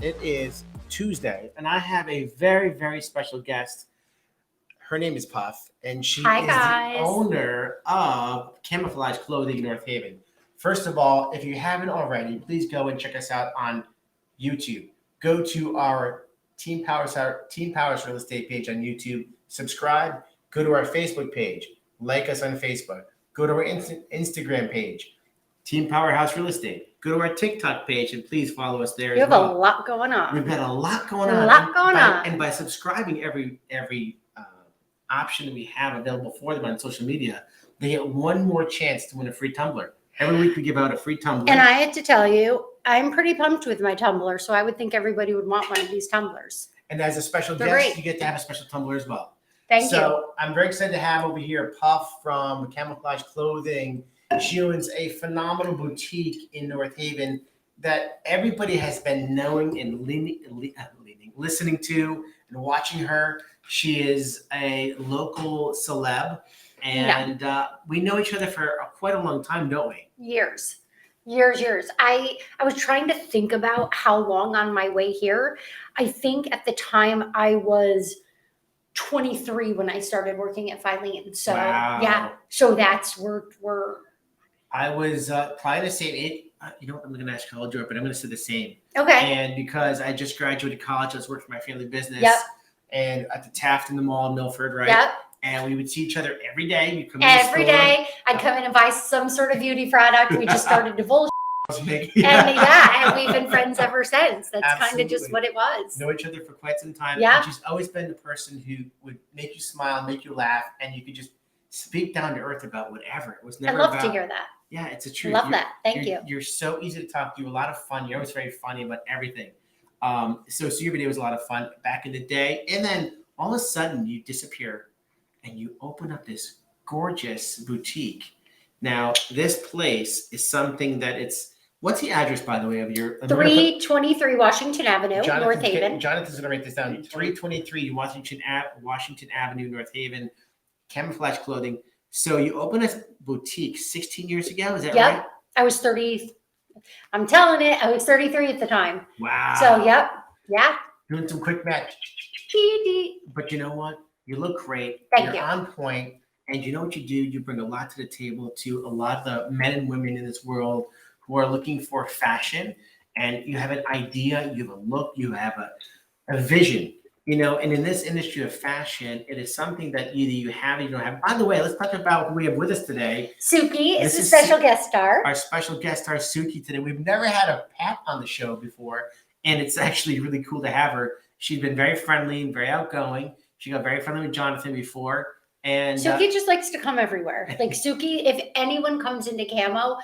It is Tuesday, and I have a very, very special guest. Her name is Puff, and she Hi, is guys. the owner of Camouflage Clothing in North Haven. First of all, if you haven't already, please go and check us out on YouTube. Go to our Team Powers Real Estate page on YouTube. Subscribe. Go to our Facebook page. Like us on Facebook. Go to our Instagram page, Team Powerhouse Real Estate. Go to our TikTok page and please follow us there. You have a lot going on. We've got a lot going A on. lot going on. And by subscribing every option we have available for them on social media, they get one more chance to win a free tumbler. Every week we give out a free tumbler. And I had to tell you, I'm pretty pumped with my tumbler, so I would think everybody would want one of these tumblers. And as a special They're guest, great. you get to have a special tumbler as well. Thank you. So I'm very excited to have over here Puff from Camouflage Clothing. She owns a phenomenal boutique in North Haven that everybody has been knowing and listening to and watching her. She is a local celeb, and we know each other for quite a long time, don't we? Years. I was trying to think about how long on my way here. I think at the time I was 23 when I started working at Filene. So Wow. yeah, so that's we're I was probably the same age. You know what? I'm going to ask college but I'm going to say the same. okay. And because I just graduated college, I was working for my family business. Yep. And at the Taft in the mall in Milford, right? Yep. And we would see each other every day. You'd come in the Every store. day I'd come in and buy some sort of beauty product. We just started to bullshit. And we've been friends ever since. That's kind of just what it was. Know each other for quite some time. Yeah. And she's always been the person who would make you smile, make you laugh, and you could just speak down to earth about whatever. It was I never love about, to hear that. Yeah, it's a truth. Love that. Thank you. You're so easy to talk to. A lot of fun. You're always very funny about everything. So your video was a lot of fun back in the day. And then all of a sudden you disappear and you open up this gorgeous boutique. Now, this place is something that what's the address, by the way, of your 323 Washington Avenue, North Haven. Jonathan's going to write this down. 323 Washington Avenue, North Haven, Camouflage Clothing. So you opened a boutique 16 years ago, is that right? I was 30. I'm telling it, I was 33 at the time. Wow. So, yep. Yeah. Doing some quick math. But you know what? You look great. Thank you. You're on point. And you know what you do? You bring a lot to the table to a lot of the men and women in this world who are looking for fashion. And you have an idea, you have a look, you have a vision. You know, and in this industry of fashion, it is something that either you have or you don't have. By the way, let's talk about who we have with us today. Suki is a special guest star. Our special guest star, Suki, today. We've never had a Pat on the show before, and it's actually really cool to have her. She's been very friendly and very outgoing. She got very friendly with Jonathan before. And Suki just likes to come everywhere. Like Suki, if anyone comes into Camo,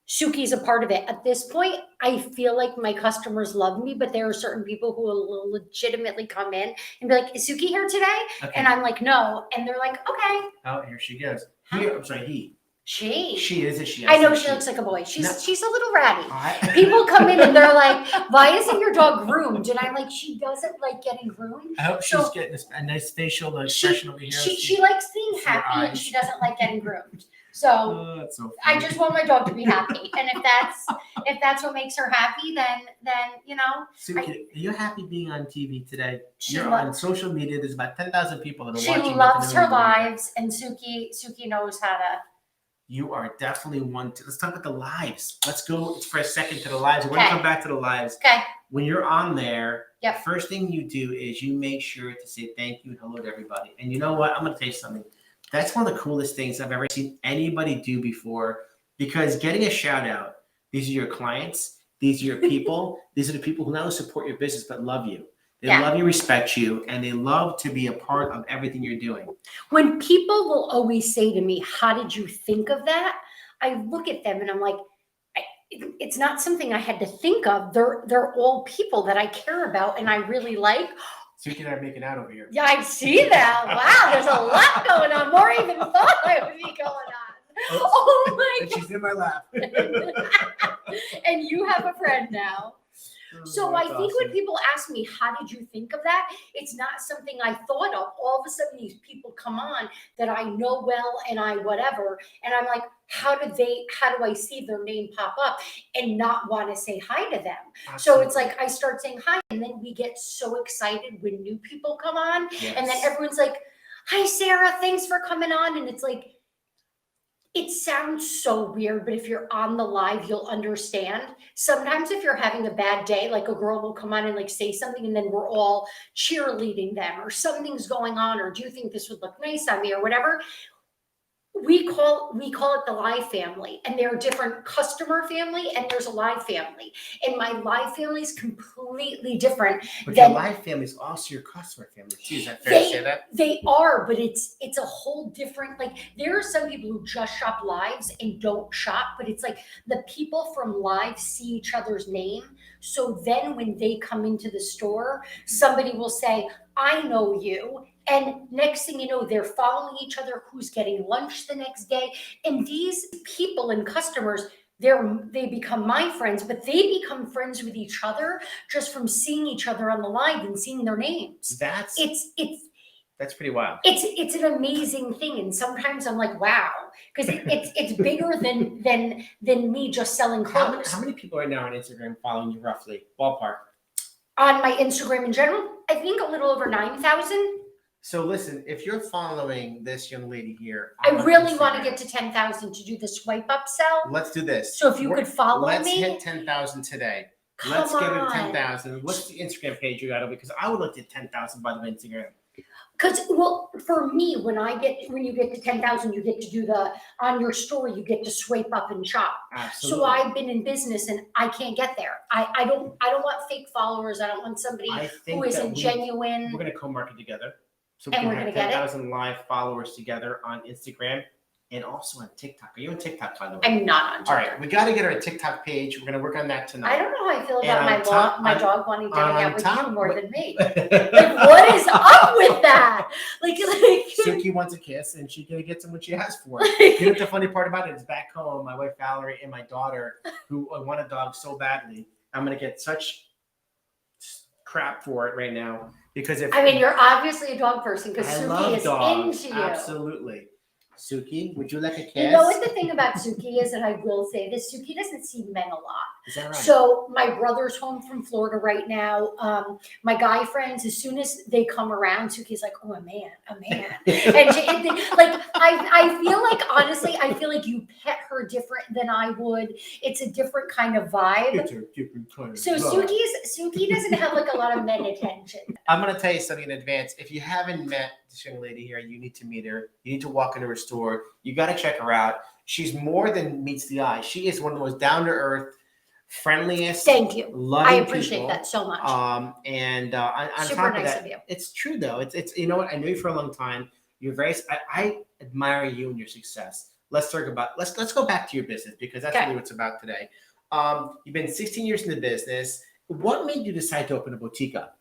Suki's a part of it. At this point, I feel like my customers love me, but there are certain people who will legitimately come in and be like, is Suki here today? Okay. And I'm like, no. And they're like, okay. Oh, here she goes. I'm sorry, he. She. She is a she. I know she looks like a boy. She's a little ratty. Right. People come in and they're like, why isn't your dog groomed? And I'm like, she doesn't like getting groomed. I hope she's getting a nice facial expression over here. She likes being happy and she doesn't like getting groomed. So, that's so I just want my dog to be happy. And if that's what makes her happy, then you know. Suki, are you happy being on TV today? You're on social media. There's about 10,000 people that are she watching. She loves her lives, and Suki knows how to. You are definitely one to. Let's talk about the lives. Let's go for a second to the lives. We're going to come back to the lives. Okay. When you're on there, yep. First thing you do is you make sure to say thank you and hello to everybody. And you know what? I'm going to tell you something. That's one of the coolest things I've ever seen anybody do before, because getting a shout out, these are your clients, these are your people, these are the people who not only support your business, but love you. They love you, respect you, and they love to be a part of everything you're doing. When people will always say to me, how did you think of that? I look at them and I'm like, it's not something I had to think of. They're all people that I care about and I really like. Suki and I are making out over here. Yeah, I see that. Wow, there's a lot going on. More even thought I would be going on. Oh my God. She's in my lap. And you have a friend now. So I think when people ask me, how did you think of that? It's not something I thought of. All of a sudden these people come on that I know well and I whatever. And I'm like, how do I see their name pop up and not want to say hi to them? Absolutely. So it's like I start saying hi, and then we get so excited when new people come on. Yes. And then everyone's like, hi, Sarah, thanks for coming on. And it's like, it sounds so weird, but if you're on the live, you'll understand. Sometimes if you're having a bad day, like a girl will come on and like say something, and then we're all cheerleading them, or something's going on, or do you think this would look nice on me, or whatever. We call it the live family, and there are different customer family and there's a live family, and my live family is completely different. But your live family is also your customer family too. Is that fair to say that? They are, but it's a whole different, like there are some people who just shop lives and don't shop, but it's like the people from live see each other's name. So then when they come into the store, somebody will say, I know you. And next thing you know, they're following each other, who's getting lunch the next day. And these people and customers, they become my friends, but they become friends with each other just from seeing each other on the live and seeing their names. That's pretty wild. It's an amazing thing. And sometimes I'm like, wow, because it's bigger than me just selling clothes. How many people right now on Instagram following you roughly? Ballpark. On my Instagram in general, I think a little over 9,000. So listen, if you're following this young lady here, I really want to get to 10,000 to do the swipe up sell. Let's do this. So if you could follow me. Let's hit 10,000 today. Let's get it to 10,000. What's the Instagram page you got over? Because I would like to hit 10,000 by the Instagram. Because, well, for me, when you get to 10,000, you get to do on your story, you get to swipe up and shop. Absolutely. So I've been in business and I can't get there. I don't want fake followers. I don't want somebody who isn't genuine. We're going to co-market together. So and we we're can going have to 10,000 live followers together on Instagram and also on TikTok. Are you on TikTok, by the way? I'm not on TikTok. All right, we got to get our TikTok page. We're going to work on that tonight. I don't know how I feel about my dog wanting to hang out with you more than me. Like, what is up with that? Like Suki wants a kiss, and she's going to get what she asks for. You know what the funny part about it is back home, my wife Valerie and my daughter, who want a dog so badly, I'm going to get such crap for it right now. Because you're obviously a dog person because Suki is dogs. into you. Absolutely. Suki, would you like a kiss? You know what the thing about Suki is, and I will say this, Suki doesn't see men a lot. Is that right? So my brother's home from Florida right now. My guy friends, as soon as they come around, Suki's like, oh, a man. And I feel like, honestly, you pet her different than I would. It's a different kind of vibe. It's a different kind of so vibe. Suki doesn't have like a lot of men attention. I'm going to tell you something in advance. If you haven't met this young lady here, you need to meet her. You need to walk into her store. You got to check her out. She's more than meets the eye. She is one of the most down-to-earth, friendliest. Thank you. Loving I appreciate people. that so much. On Super top nice of that, of you. it's true though. It's you know what? I know you for a long time. You're I admire you and your success. Let's go back to your business because that's really what it's about today. You've been 16 years in the business. What made you decide to open a boutique up?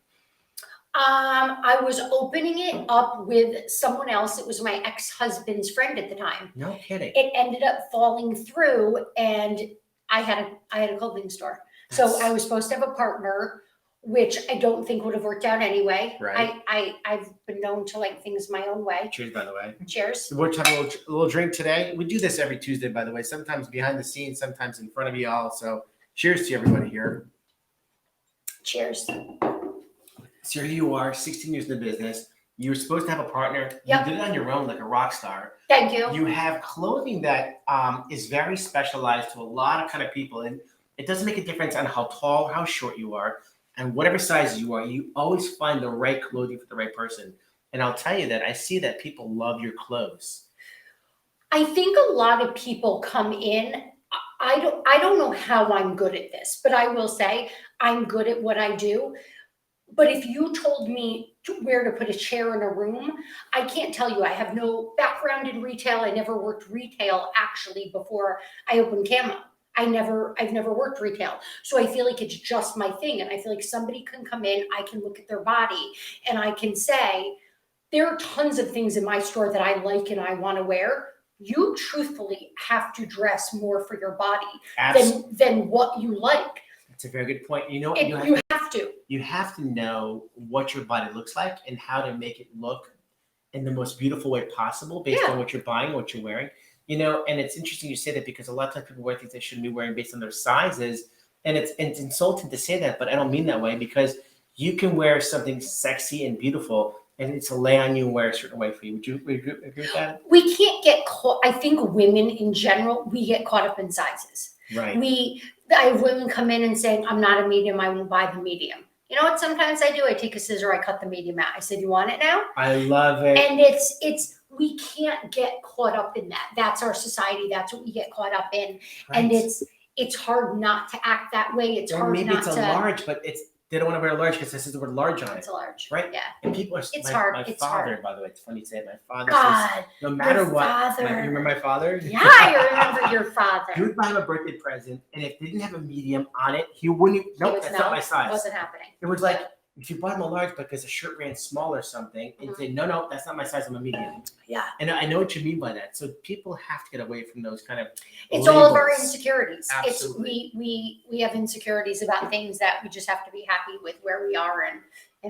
I was opening it up with someone else. It was my ex-husband's friend at the time. No kidding. It ended up falling through, and I had a clothing store. So I was supposed to have a partner, which I don't think would have worked out anyway. Right. I've been known to like things my own way. Cheers, by the way. Cheers. We're having a little drink today. We do this every Tuesday, by the way. Sometimes behind the scenes, sometimes in front of you all. So cheers to everybody here. Cheers. So here you are, 16 years in the business. You were supposed to have a partner. Yep. You did it on your own like a rock star. Thank you. You have clothing that is very specialized to a lot of kind of people. And it doesn't make a difference on how tall, how short you are, and whatever size you are. You always find the right clothing for the right person. And I'll tell you that I see that people love your clothes. I think a lot of people come in. I don't know how I'm good at this, but I will say I'm good at what I do. But if you told me where to put a chair in a room, I can't tell you. I have no background in retail. I never worked retail actually before I opened Camo. I've never worked retail. So I feel like it's just my thing. And I feel like somebody can come in, I can look at their body and I can say, there are tons of things in my store that I like and I want to wear. You truthfully have to dress more for your body than what you like. It's a very good point. You know, You have to. You have to know what your body looks like and how to make it look in the most beautiful way possible based on what you're buying, what you're wearing. You know, and it's interesting you say that because a lot of times people wear things they shouldn't be wearing based on their sizes. And it's insulting to say that, but I don't mean that way because you can wear something sexy and beautiful and it's a lay on you and wear a certain way for you. Would you agree with that? We can't get caught. I think women in general, we get caught up in sizes. Right. I have women come in and saying, I'm not a medium, I won't buy the medium. You know what? Sometimes I do. I take a scissor, I cut the medium out. I said, you want it now? I love it. And it's we can't get caught up in that. That's our society. That's what we get caught up in. Right. And it's hard not to act that way. It's or hard maybe not it's to. a large, but they don't want to wear a large because this is the word large on it. It's a large, right? Yeah. And people are. It's my, hard. My it's father, hard. by the way, it's funny to say it. My father God, says, no matter your what. Father. You remember my father? Yeah, I remember your father. He would buy him a birthday present, and if it didn't have a medium on it, he wouldn't. Nope, that's not my size. It wasn't happening. It was like if you bought him a large because the shirt ran small or something, and say, no, that's not my size. I'm a medium. Yeah. And I know what you mean by that. So people have to get away from those kind of. It's labels. all of our insecurities. Absolutely. We have insecurities about things that we just have to be happy with where we are and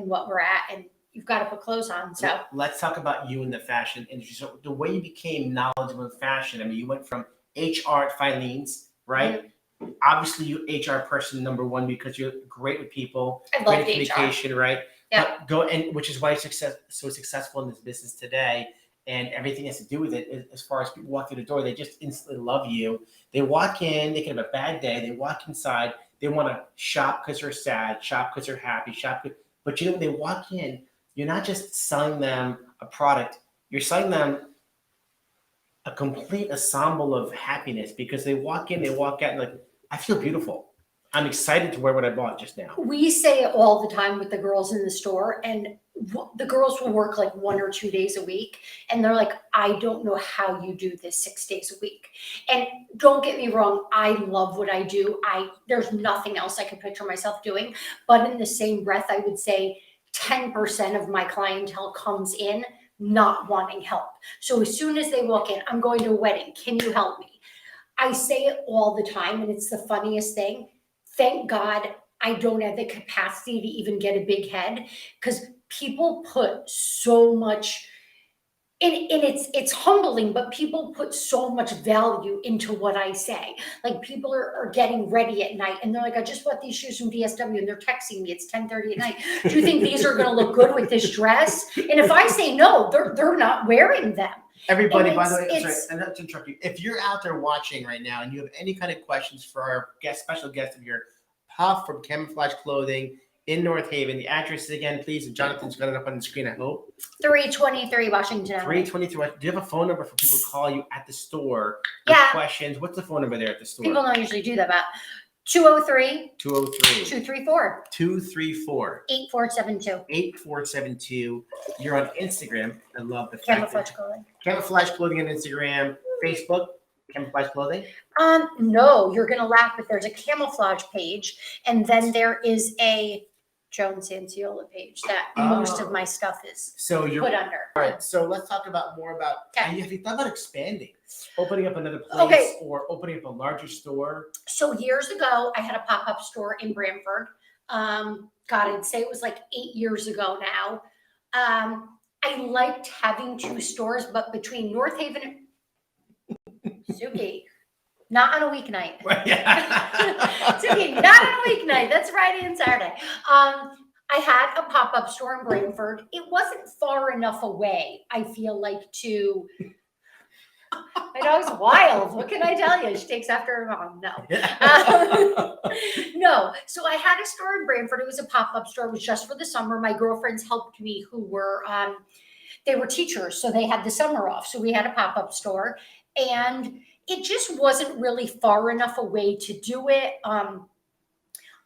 what we're at, and you've got to put clothes on. So let's talk about you in the fashion industry. So the way you became knowledgeable in fashion. I mean, you went from HR at Filene's, right? Mm-hmm. Obviously, you HR person number one because you're great with people, I great love communication, right? Yeah. But which is why you're so successful in this business today, and everything has to do with it. As far as people walk through the door, they just instantly love you. They walk in, they can have a bad day. They walk inside, they want to shop because they're sad, shop because they're happy, But when they walk in, you're not just selling them a product. You're selling them a complete ensemble of happiness because they walk in, they walk out, and like, I feel beautiful. I'm excited to wear what I bought just now. We say it all the time with the girls in the store, and the girls will work like 1 or 2 days a week, and they're like, I don't know how you do this 6 days a week. And don't get me wrong, I love what I do. There's nothing else I can picture myself doing, but in the same breath, I would say 10% of my clientele comes in not wanting help. So as soon as they walk in, I'm going to a wedding. Can you help me? I say it all the time, and it's the funniest thing. Thank God I don't have the capacity to even get a big head, because people put so much, and it's humbling, but people put so much value into what I say. Like people are getting ready at night and they're like, I just bought these shoes from DSW, and they're texting me, it's 10:30 at night. Do you think these are going to look good with this dress? And if I say no, they're not wearing them. Everybody, by the way, I'm not to interrupt you. If you're out there watching right now and you have any kind of questions for our special guest of here, Puff from Camouflage Clothing in North Haven. The address is again, please. Jonathan's got it up on the screen, I hope. 323 Washington. 323. Do you have a phone number for people to call you at the store? Yeah. Questions. What's the phone number there at the store? People don't usually do that, but 203 203 234 234 8472. 8472. You're on Instagram. I love the fact Camouflage that Clothing. Camouflage Clothing on Instagram, Facebook, Camouflage Clothing. No, you're gonna laugh, but there's a camouflage page, and then there is a Joan Sanciola page that most of my stuff is put under. All right, so let's talk more about. Okay. Have you thought about expanding, opening up another place, or opening up a larger store? So years ago, I had a pop-up store in Brantford. God, I'd say it was like 8 years ago now. I liked having 2 stores, but between North Haven and Suki, not on a weeknight. Suki, not on a weeknight. That's Friday and Saturday. I had a pop-up store in Brantford. It wasn't far enough away, I feel like, to. My dog's wild. What can I tell you? She takes after her mom. No. No. So I had a store in Brantford. It was a pop-up store. It was just for the summer. My girlfriends helped me who were, they were teachers. So they had the summer off. So we had a pop-up store. And it just wasn't really far enough away to do it.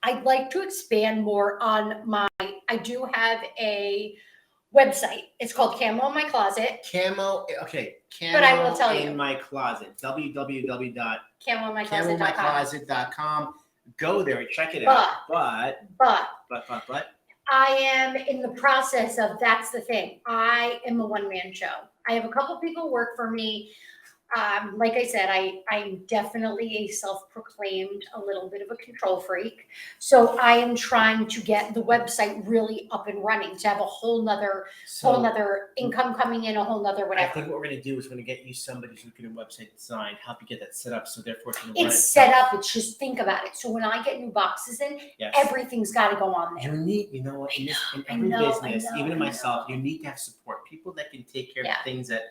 I'd like to expand more on I do have a website. It's called Camo in My Closet. Camo But I will tell you. in My Closet. CamoInMyCloset.com. Go there, check it out. But I am in the process of, that's the thing. I am a one-man show. I have a couple people work for me. Like I said, I'm definitely a self-proclaimed a little bit of a control freak. So I am trying to get the website really up and running to have a whole nother income coming in, a whole nother I whatever. think what we're going to do is we're going to get you somebody who's going to website design, help you get that set up, so therefore it's going to run It's set up. It's just think about it. So when I get new boxes in, Yes. everything's got to go on there. You need, you know what, in every business, even in myself, you need to have support. People that can take care of the things that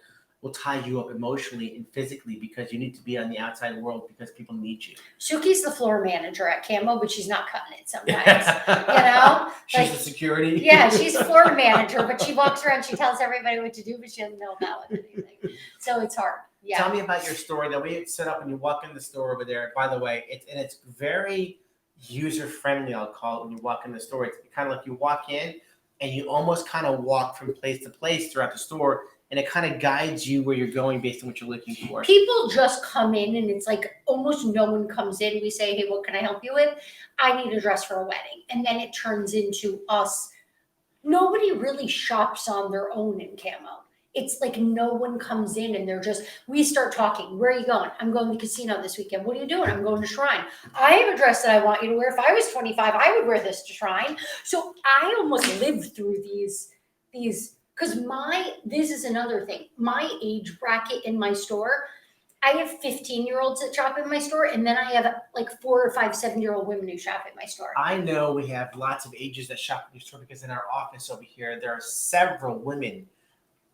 will tie you up emotionally and physically, because you need to be on the outside world because people need you. Suki's the floor manager at Camo, but she's not cutting it sometimes. She's the security. Yeah, she's floor manager, but she walks around, she tells everybody what to do, but she doesn't know about anything. So it's hard. Yeah. Tell me about your store. The way it's set up when you walk in the store over there. By the way, it's very user friendly. I'll call it when you walk in the store. It's kind of like you walk in and you almost kind of walk from place to place throughout the store. And it kind of guides you where you're going based on what you're looking for. People just come in and it's like almost no one comes in. We say, hey, what can I help you with? I need a dress for a wedding. And then it turns into us. Nobody really shops on their own in Camo. It's like no one comes in and we start talking. Where are you going? I'm going to the casino this weekend. What are you doing? I'm going to Shrine. I have a dress that I want you to wear. If I was 25, I would wear this to Shrine. So I almost lived through these because this is another thing. My age bracket in my store, I have 15-year-olds that shop in my store, and then I have like 4 or 5 7-year-old women who shop at my store. I know we have lots of ages that shop in your store because in our office over here, there are several women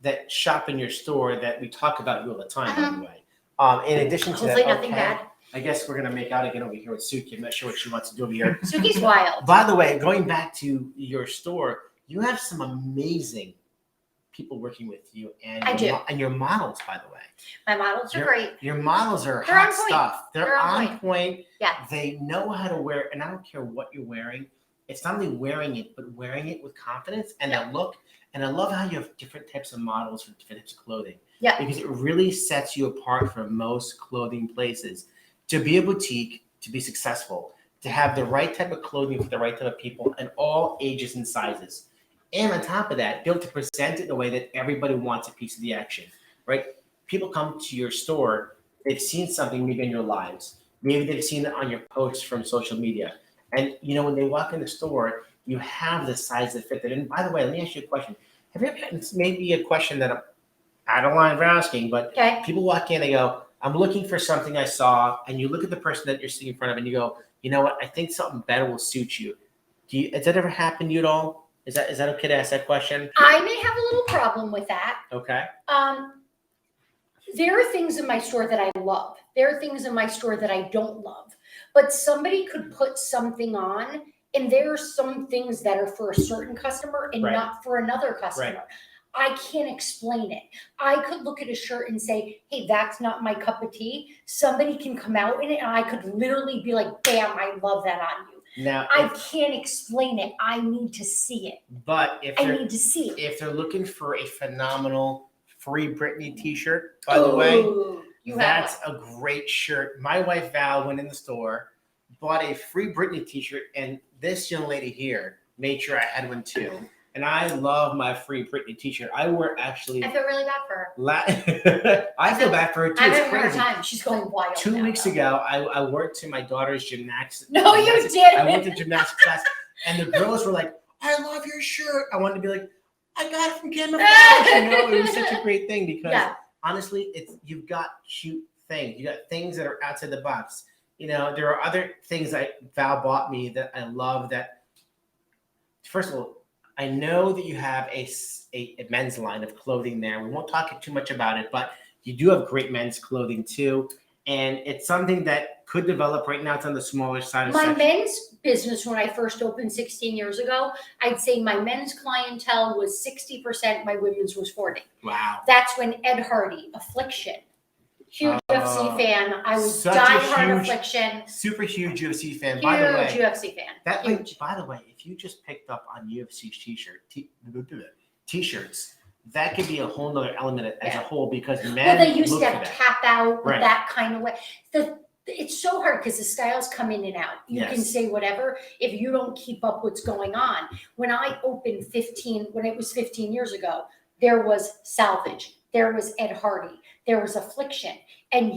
that shop in your store that we talk about you all the time, by the way. In addition to Hopefully that, nothing bad. I guess we're going to make out again over here with Suki. I'm not sure what she wants to do over here. Suki's wild. By the way, going back to your store, you have some amazing people working with you, and I do. And your models, by the way. My models are great. Your models are They're hot on point. stuff. They're on point. Yeah. They know how to wear, and I don't care what you're wearing. It's not only wearing it, but wearing it with confidence and a look. And I love how you have different types of models for different types of clothing. Yeah. Because it really sets you apart from most clothing places. To be a boutique, to be successful, to have the right type of clothing for the right type of people and all ages and sizes. And on top of that, be able to present it in a way that everybody wants a piece of the action, right? People come to your store, they've seen something maybe in your lives. Maybe they've seen it on your posts from social media. And, when they walk in the store, you have the size that fit it. And by the way, let me ask you a question. Have you ever had, it's maybe a question that I don't mind asking, but people walk in, they go, I'm looking for something I saw, and you look at the person that you're sitting in front of and you go, you know what, I think something better will suit you. Has that ever happened to you at all? Is that okay to ask that question? I may have a little problem with that. Okay. There are things in my store that I love. There are things in my store that I don't love. But somebody could put something on, and there are some things that are for a certain customer and not for another customer. Right. I can't explain it. I could look at a shirt and say, hey, that's not my cup of tea. Somebody can come out in it, and I could literally be like, bam, I love that on you. Now, I can't explain it. I need to see it. But if they're looking for a phenomenal Free Britney t-shirt, by the way, that's a great shirt. My wife Val went in the store, bought a Free Britney t-shirt, and this young lady here made sure I had one too. And I love my Free Britney t-shirt. I wear actually. I feel really bad for her. I feel bad for her too. It's crazy. Time. She's going wild. 2 weeks ago, I worked to my daughter's gymnastics. No, you didn't. I went to gymnastics class, and the girls were like, "I love your shirt." I wanted to be like, "I got it from Camouflage." It was such a great thing because honestly, you've got cute things. You got things that are outside the box. There are other things that Val bought me that I love. That first of all, I know that you have a men's line of clothing there. We won't talk too much about it, but you do have great men's clothing too. And it's something that could develop. Right now, it's on the smaller side. My men's business, when I first opened 16 years ago, I'd say my men's clientele was 60%, my women's was 40%. Wow. That's when Ed Hardy, Affliction, huge UFC fan. I was diehard Affliction. Super huge UFC fan. Huge by the way, UFC fan. By the way, if you just picked up on UFC's t-shirts, that could be a whole nother element as a whole because men. Well, they used to have tap out with that kind of way. It's so hard because the styles come in and out. You can say whatever if you don't keep up what's going on. When I opened when it was 15 years ago, there was salvage, there was Ed Hardy, there was Affliction, and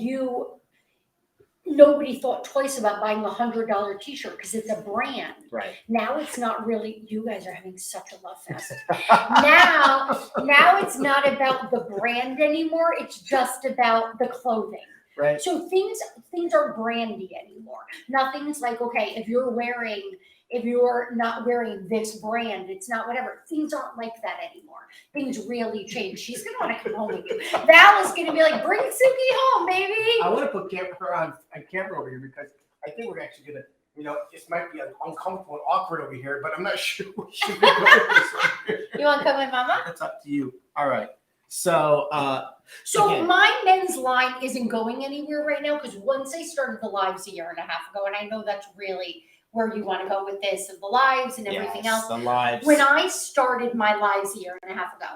nobody thought twice about buying $100 t-shirt because it's a brand. Right. Now it's not really, you guys are having such a love fest. now it's not about the brand anymore. It's just about the clothing. Right. So things aren't brandy anymore. Nothing's like, okay, if you're not wearing this brand, it's not whatever. Things aren't like that anymore. Things really change. She's gonna want to come home with you. Val is gonna be like, bring Suki home, baby. I want to put her on camera over here because I think we're actually gonna, this might be uncomfortable and awkward over here, but I'm not sure we should be going this way. You want to come with Mama? That's up to you. All right. So, again, my men's line isn't going anywhere right now because once I started the lives a year and a half ago, and I know that's really where you want to go with this and the lives and everything else. The lives. When I started my lives a year and a half ago,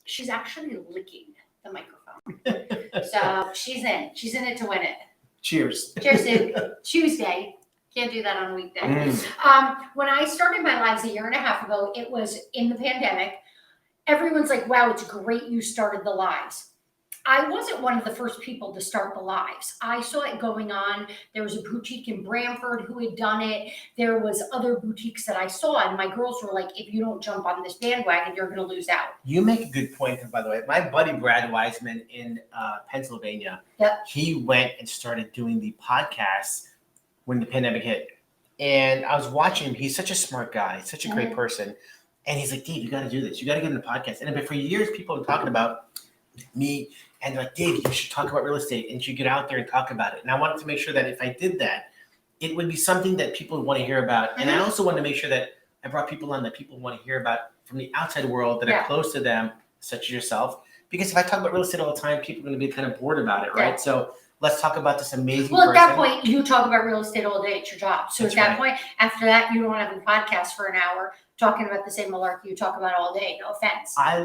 she's actually licking the microphone. So she's in it to win it. Cheers. Cheers, Sue. Tuesday. Can't do that on a weekday. When I started my lives a year and a half ago, it was in the pandemic. Everyone's like, wow, it's great you started the lives. I wasn't one of the first people to start the lives. I saw it going on. There was a boutique in Brantford who had done it. There was other boutiques that I saw, and my girls were like, if you don't jump on this bandwagon, you're going to lose out. You make a good point, by the way. My buddy Brad Wiseman in Pennsylvania, he went and started doing the podcast when the pandemic hit. And I was watching him. He's such a smart guy, such a great person. And he's like, Dave, you got to do this. You got to get in the podcast. And for years, people have been talking about me. And they're like, Dave, you should talk about real estate and you should get out there and talk about it. And I wanted to make sure that if I did that, it would be something that people would want to hear about. And I also wanted to make sure that I brought people on that people want to hear about from the outside world that are close to them, such as yourself. Because if I talk about real estate all the time, people are going to be kind of bored about it, right? Yeah. So let's talk about this amazing person. At that point, you talk about real estate all day. It's your job. So That's at that point, after that, you don't want to have a podcast for an hour talking about the same malarkey you talk about all day. No offense. I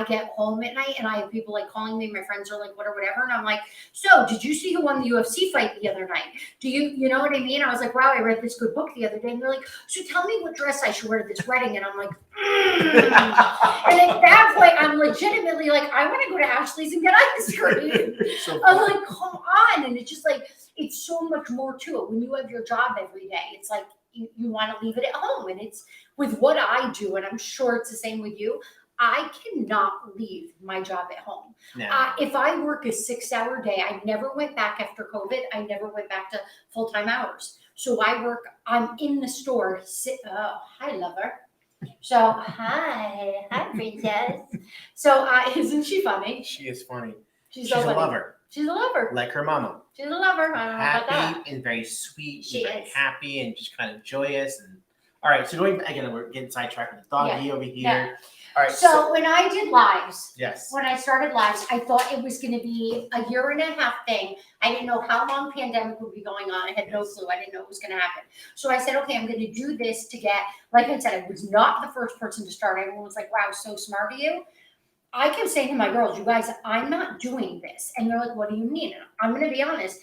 get home at night and I have people like calling me. My friends are like, whatever. And I'm like, so did you see who won the UFC fight the other night? Do you know what I mean? I was like, wow, I read this good book the other day. And they're like, so tell me what dress I should wear to this wedding. And I'm like, And at that point, I'm legitimately like, I want to go to Ashley's and get ice cream. I'm like, come on. And it's just like, it's so much more to it. When you have your job every day, it's like, you want to leave it at home. And it's with what I do, and I'm sure it's the same with you, I cannot leave my job at home. No. If I work a 6-hour day, I never went back after COVID. I never went back to full-time hours. So I'm in the store. Hi, lover. So, hi, princess. So, isn't she funny? She is funny. She's so funny. A lover. She's a lover. Like her mama. She's a lover. I don't know about that. Happy and very sweet. She and is. Happy and just kind of joyous. And all right, so again, we're getting sidetracked with the doggy over here. Yeah. All right. So when I did lives, yes. When I started lives, I thought it was going to be a 1.5 year thing. I didn't know how long pandemic would be going on. I had no clue. I didn't know it was going to happen. So I said, okay, I'm going to do this to get, like I said, I was not the first person to start. Everyone was like, wow, so smart of you. I kept saying to my girls, you guys, I'm not doing this. And they're like, what do you mean? And I'm going to be honest.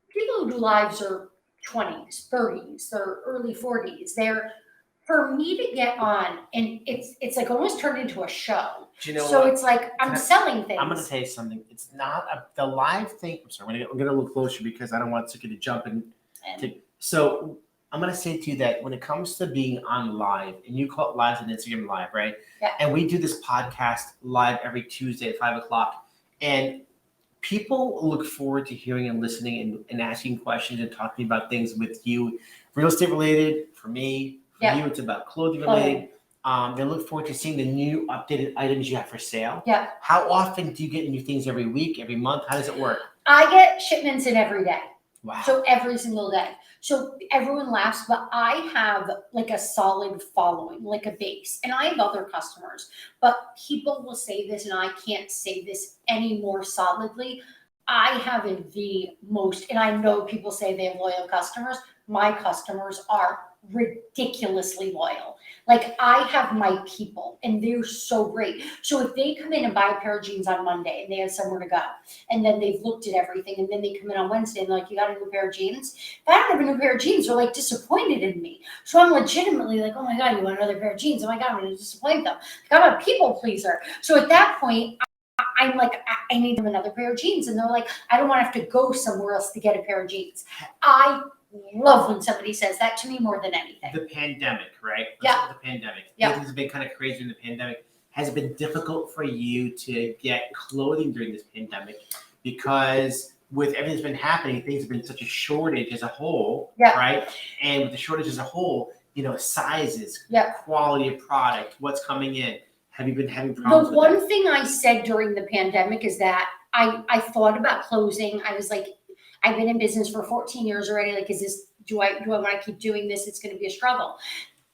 People who do lives are 20s, 30s, they're early 40s. For me to get on, and it's like almost turned into a show. Do you know so what? It's like I'm selling things. I'm going to tell you something. It's not the live thing. I'm sorry. I'm going to look closer because I don't want Suki to jump in. So I'm going to say to you that when it comes to being on live, and you call it live on Instagram Live, right? Yeah. And we do this podcast live every Tuesday at 5:00, and people look forward to hearing and listening and asking questions and talking about things with you, real estate related. For me, for you, it's about clothing related. They look forward to seeing the new updated items you have for sale. Yeah. How often do you get new things every week, every month? How does it work? I get shipments in every day. Wow. So every single day. So everyone laughs, but I have like a solid following, like a base. And I have other customers, but people will say this, and I can't say this any more solidly. I have the most, and I know people say they have loyal customers. My customers are ridiculously loyal. Like I have my people and they're so great. So if they come in and buy a pair of jeans on Monday and they have somewhere to go and then they've looked at everything and then they come in on Wednesday and they're like, you got a new pair of jeans? If I don't have a new pair of jeans, they're like disappointed in me. So I'm legitimately like, oh my God, you want another pair of jeans? Oh my God, I'm going to disappoint them. Like, I'm a people pleaser. So at that point, I'm like, I need them another pair of jeans. And they're like, I don't want to have to go somewhere else to get a pair of jeans. I love when somebody says that to me more than anything. The pandemic, right? Yeah. The pandemic. Yeah. Things have been kind of crazy in the pandemic. Has it been difficult for you to get clothing during this pandemic? Because with everything that's been happening, things have been such a shortage as a whole, Yeah. right? And with the shortage as a whole, sizes, Yeah. quality of product, what's coming in. Have you been having problems The with one that? thing I said during the pandemic is that I thought about closing. I was like, I've been in business for 14 years already. Like, do I want to keep doing this? It's going to be a struggle.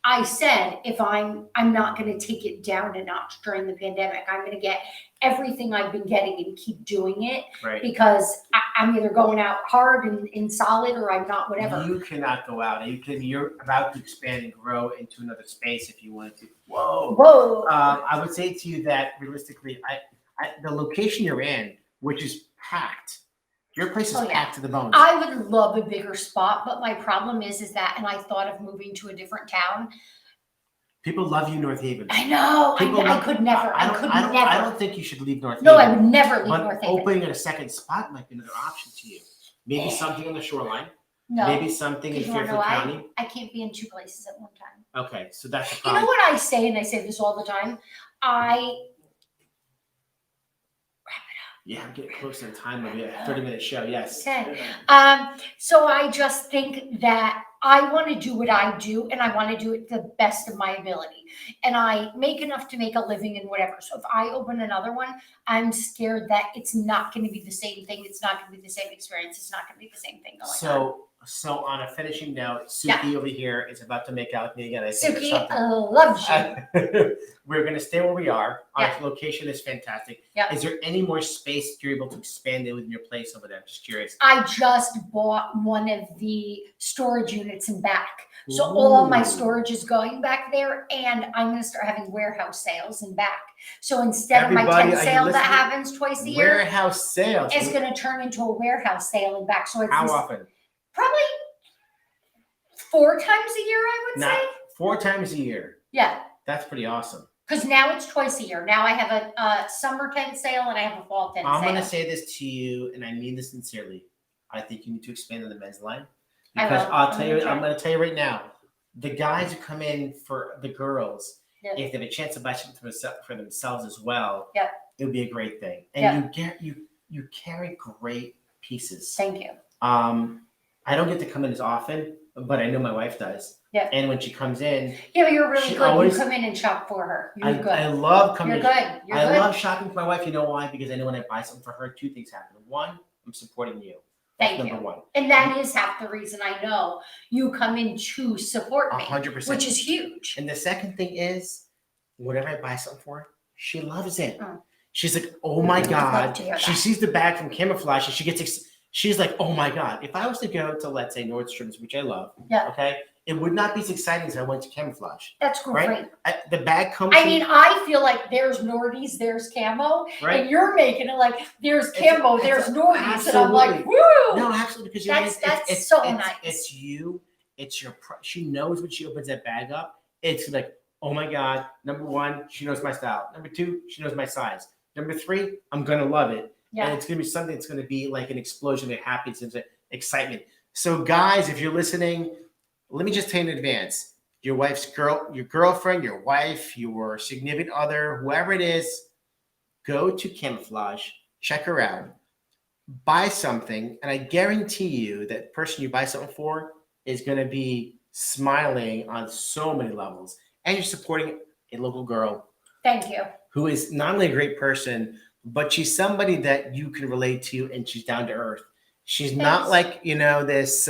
I said, if I'm not going to take it down a notch during the pandemic, I'm going to get everything I've been getting and keep doing it Right. because I'm either going out hard and solid or I'm not, whatever. You cannot go out. You're about to expand and grow into another space if you wanted to. Whoa. I would say to you that realistically, the location you're in, which is packed, your place is packed to the bones. I would love a bigger spot, but my problem is that, and I thought of moving to a different town. People love you, North Haven. I know. I could never. I don't think you should leave North Haven. No, I would never leave but North Haven. Opening a second spot might be another option to you. Maybe something on the shoreline. No. Maybe something in Fairfield County. I can't be in two places at one time. Okay, so that's the You problem. know what I say, and I say this all the time? Yeah, I'm getting close to the time of it. 30-minute show, yes. Okay. So I just think that I want to do what I do, and I want to do it to the best of my ability. And I make enough to make a living and whatever. So if I open another one, I'm scared that it's not going to be the same thing. It's not going to be the same experience. It's not going to be the same thing going on. So on a finishing note, Suki over here is about to make out with me again. Suki loves you. We're going to stay where we are. Our location is fantastic. Yeah. Is there any more space you're able to expand it within your place over there? I'm just curious. I just bought one of the storage units in back. So all my storage is going back there, and I'm going to start having warehouse sales in back. So instead of my tent sale that happens twice a year, warehouse sales is going to turn into a warehouse sale in back. So it's how often? Probably 4 times a year, I would say. 4 times a year. Yeah. That's pretty awesome. Because now it's twice a year. Now I have a summer tent sale and I have a fall tent sale. I'm going to say this to you, and I mean this sincerely. I think you need to expand on the men's line. Because I'm going to tell you right now, the guys who come in for the girls, if they have a chance to buy something for themselves as well, it would be a great thing. And you carry great pieces. Thank you. I don't get to come in as often, but I know my wife does. Yeah. And when she comes in, but you're really good. You come in and shop for her. You're good. I love coming. You're good. I love shopping for my wife. You know why? Because I know when I buy something for her, 2 things happen. 1, I'm supporting you. Thank you. Number 1. And that is half the reason I know you come in to support me. 100%. Which is huge. And the second thing is, whenever I buy something for her, she loves it. She's like, oh my God. She sees the bag from Camouflage and she gets she's like, oh my God. If I was to go to, let's say, Nordstrom's, which I love, okay, it would not be as exciting as I went to Camouflage. That's great. Right? The bag comes. I mean, I feel like there's Nordy's, there's Camo, and you're making it like there's Camo, there's Nordy's, and I'm like, woo! No, absolutely, because that's so nice. It's you. It's your. She knows when she opens that bag up. It's like, oh my God. Number 1, she knows my style. Number 2, she knows my size. Number 3, I'm gonna love it. Yeah. And it's gonna be something that's gonna be like an explosion of happiness and excitement. So, guys, if you're listening, let me just tell you in advance, your girlfriend, your wife, your significant other, whoever it is, go to Camouflage, check her out, buy something, and I guarantee you that person you buy something for is going to be smiling on so many levels. And you're supporting a local girl. Thank you. Who is not only a great person, but she's somebody that you can relate to, and she's down to earth. She's not like, this...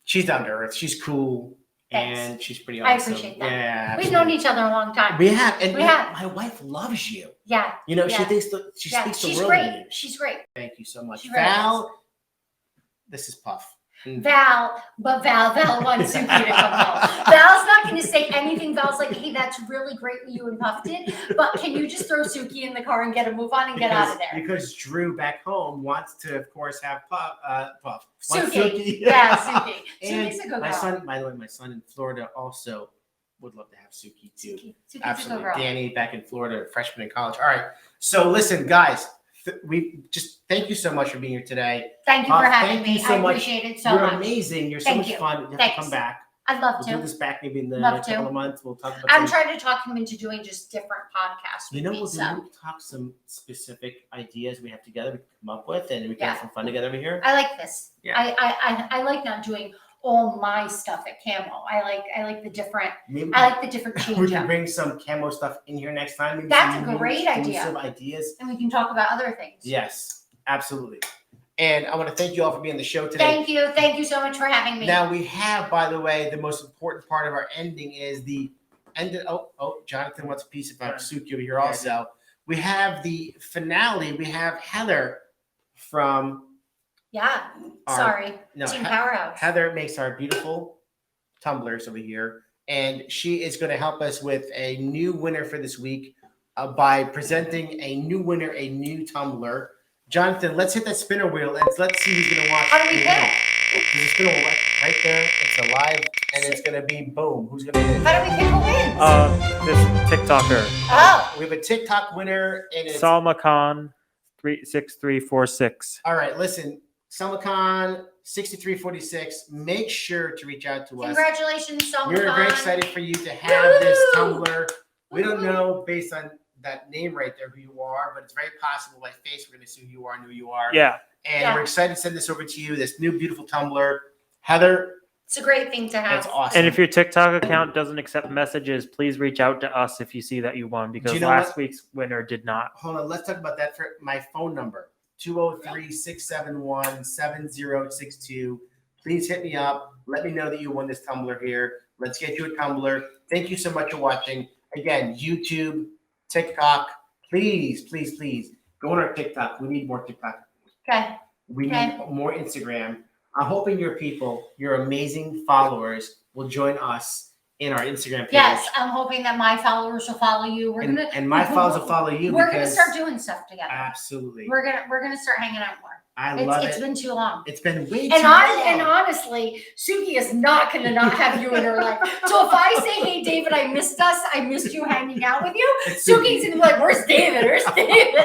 she's down to earth. She's cool. Thanks. And she's pretty awesome. I appreciate that. Yeah, we've known each other a long time. We have. And my wife loves you. Yeah. She thinks she speaks the world of you. She's great. Thank you so much. Val, this is Puff. Val wants Suki to come home. Val's not going to say anything. Val's like, hey, that's really great what you and Puff did, but can you just throw Suki in the car and get a move on and get out of there? Because Drew back home wants to, of course, have Puff. Suki. Yeah, Suki. And Suki's a good my girl. son, by the way, my son in Florida also would love to have Suki too. Suki's Absolutely. a good girl. Danny back in Florida, freshman in college. All right. So listen, guys, we just thank you so much for being here today. Thank you for having me. So I much. appreciate it so You're much. amazing. You're so Thank much you. fun. You have Thanks. to come back. I'd love We'll to. do this back maybe in Love a to. couple of months. We'll talk about I'm some, trying to talk him into doing just different podcasts with me. we'll So talk some specific ideas we have together, we can come up with, and we can Yeah. have some fun together over here. I like this. Yeah. I like not doing all my stuff at Camo. I like the different. Maybe I like the different we change can up, bring some camo stuff in here next time. Maybe That's some a new great idea. exclusive ideas. and we can talk about other things. Yes, absolutely. And I want to thank you all for being on the show today. Thank you so much for having me. Now we have, by the way, the most important part of our ending is the end. Jonathan wants a piece about Suki over here also. We have the finale. We have Heather from Yeah. Our- Sorry. no, Team Powerhouse. Heather makes our beautiful tumblers over here, and she is going to help us with a new winner for this week by presenting a new winner, a new tumbler. Jonathan, let's hit that spinner wheel and let's see who's going to watch. How do we pick? There's a spinner wheel right there. It's alive, and it's going to be boom. Who's going to win? How do we pick who wins? This TikToker, Oh, We have a TikTok winner, and it's Salma Khan, 36346. all right. Listen, Selma Khan, 6346. Make sure to reach out to us. congratulations, Salma We're very Khan. excited for you to have this Woo! tumbler. We don't know based on that name right there who you are, but it's very possible by face we're going to see who you are and who you are. Yeah. And Yeah. we're excited to send this over to you, this new beautiful tumbler. Heather, It's a great thing to have. that's awesome. And if your TikTok account doesn't accept messages, please reach out to us if you see that you won, because you know last what? week's winner did not. Hold on, let's talk about that for my phone number, 203-671-7062. Please hit me up. Let me know that you won this tumbler here. Let's get you a tumbler. Thank you so much for watching. Again, YouTube, TikTok. Please go on our TikTok. We need more TikTok. Okay. We Okay. need more Instagram. I'm hoping your people, your amazing followers, will join us in our Instagram page. Yes, I'm hoping that my followers will follow you. We're gonna And my followers will follow you. We're gonna because start doing stuff together. absolutely. We're gonna start hanging out more. I love It's it. been too long. It's been way too And long. honestly, Suki is not gonna not have you in her life. So if I say, "Hey, David, I missed us. I missed you hanging out with you," It's Suki's gonna be like, "Where's David? Where's David?"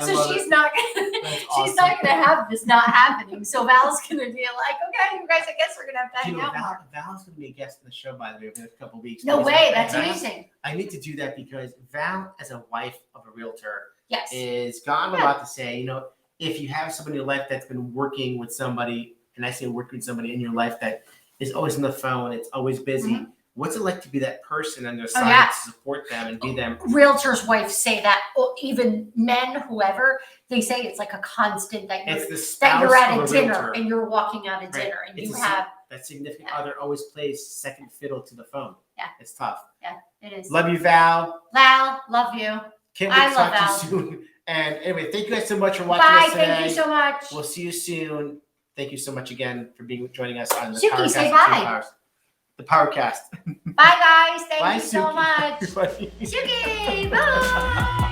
I So love she's it. not gonna. That's She's awesome. not gonna have this not happening. So Val's gonna be like, "Okay, you guys, I guess we're gonna have to You hang know, out more." Val's going to be a guest on the show, by the way, in a couple of weeks. No Because way, that's Val- amazing. I need to do that because Val, as a wife of a realtor, Yes. is got a lot to say. You know, if you have somebody in your life that's been working with somebody, and I say working with somebody in your life that is always on the phone, it's always busy. What's it like to be that person on their side yeah. to support them and be them? Realtors' wives say that, or even men, whoever, they say it's like a constant that It's you're, the spouse that you're at of a dinner realtor. and you're walking out of Right. dinner and It's you a have, that significant other always plays second fiddle to the phone. Yeah. It's tough. it is. Love you, Val. Val, love you. Can't I wait to love talk to you soon. And anyway, thank you guys so much for watching Bye, us today. thank you so much. We'll see you soon. Thank you so much again for joining us on the Suki, Powercast. say bye. The Powercast. Bye, guys. Thank Bye, you so Suki. much. Everybody. Suki, bye.